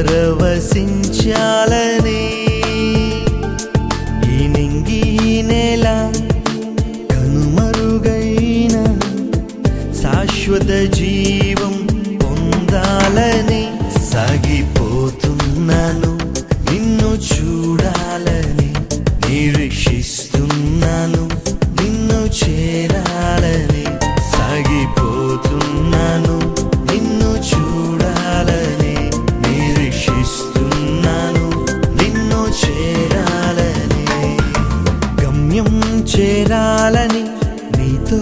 పరవశించాలని ఈ నింగి నేల కనుమరుగైన శాశ్వత జీవం పొందాలని సాగిపోతున్నాను నిన్ను చూడాలని నిరీక్షిస్తున్నాను నిన్ను చేరాలని సాగిపోతున్నాను నిన్ను చూడాలని నిరీక్షిస్తున్నాను నిన్ను చేరాలని గమ్యం చేరాలని నీతో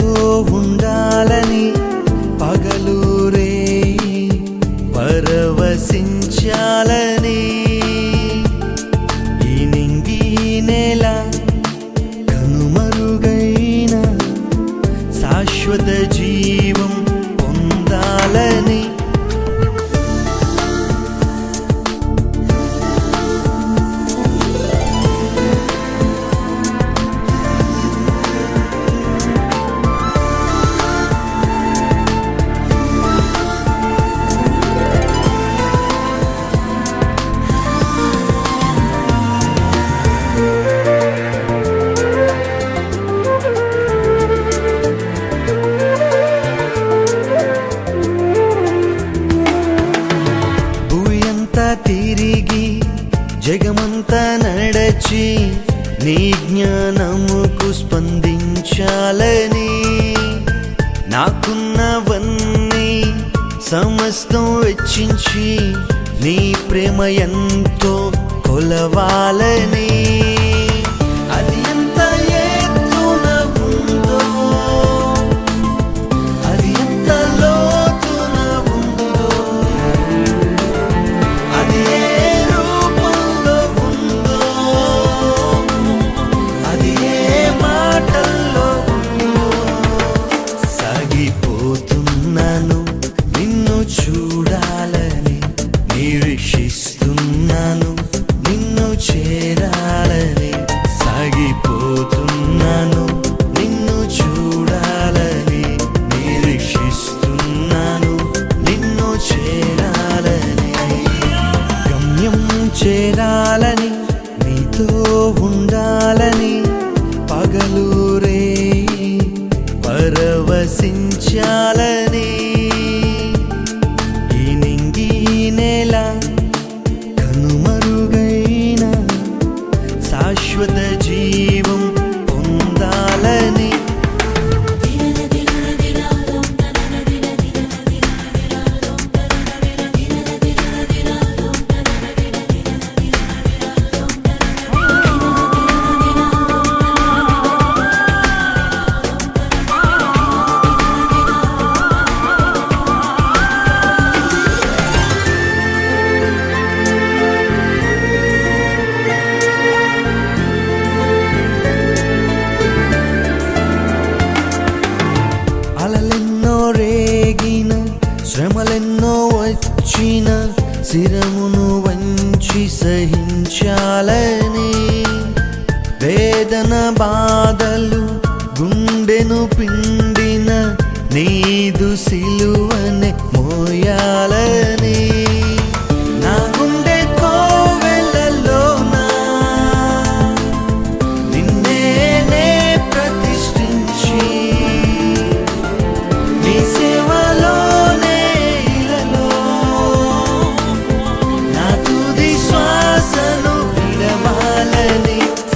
ఉండాలని పగలు రేయి పరవశించాలని ఈ నింగి నేల కనుమరుగైన శాశ్వత జీవం పొందాలని తిరిగి జగమంతా నడచి నీ జ్ఞానముకు స్పందించాలని నాకున్నవన్నీ సమస్తం వెచ్చించి నీ ప్రేమ ఎంతో కొలవాలని అది ఎంత ఎత్తున ఉందో అది ఎంత లోతున ఉందో అది ఏ రూపంలో ఉందో అది ఏ మాటల్లో ఉందో సాగిపోతున్నాను నిన్ను చూడాలని నిరీక్షిస్తున్నాను నిన్ను చేరాలని సాగిపోతున్నాను నిన్ను చూడాలని నిరీక్షిస్తున్నాను నిన్ను చేరాలని గమ్యం చేరాలని నీతో ఉండాలని పగలు రేయి పరవశించాలని ఈ నింగి నేల కనుమరుగైన శాశ్వత జీవం పొందాలని అలలెన్నో రేగిన శ్రమలెన్నో వచ్చిన శిరమును వంచి సహి